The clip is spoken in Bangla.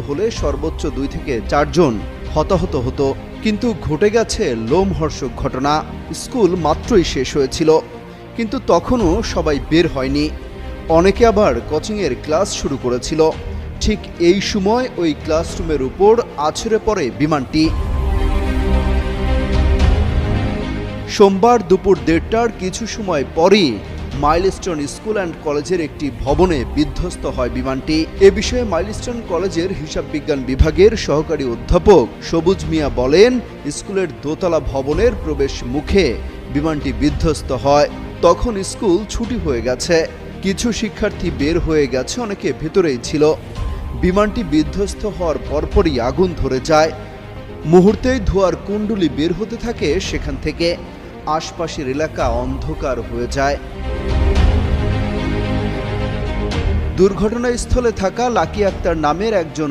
হলে সর্বোচ্চ 2 থেকে 4 জন হতাহত হতো। কিন্তু ঘটে গেছে লোমহর্ষক ঘটনা। স্কুল মাত্রই শেষ হয়েছিল, কিন্তু তখনও সবাই বের হয়নি। অনেকে আবার কোচিংয়ের ক্লাস শুরু করেছিল। ঠিক এই সময় ওই ক্লাসরুমের উপর আছড়ে পড়ে বিমানটি। সোমবার দুপুর 1:30টার কিছু সময় পরই মাইলস্টোন স্কুল অ্যান্ড কলেজের একটি ভবনে বিধ্বস্ত হয় বিমানটি। এ বিষয়ে মাইলস্টোন কলেজের হিসাব বিজ্ঞান বিভাগের সহকারী অধ্যাপক সবুজ মিয়া বলেন, স্কুলের দোতলা ভবনের প্রবেশ মুখে বিমানটি বিধ্বস্ত হয়। তখন স্কুল ছুটি হয়ে গেছে, কিছু শিক্ষার্থী বের হয়ে গেছে, অনেকে ভেতরেই ছিল। বিমানটি বিধ্বস্ত হওয়ার পরপরই আগুন ধরে যায়। মুহূর্তেই ধোঁয়ার কুণ্ডলী বের হতে থাকে সেখান থেকে। আশপাশের এলাকা অন্ধকার হয়ে যায়। দুর্ঘটনাস্থলে থাকা লাকি আক্তার নামের একজন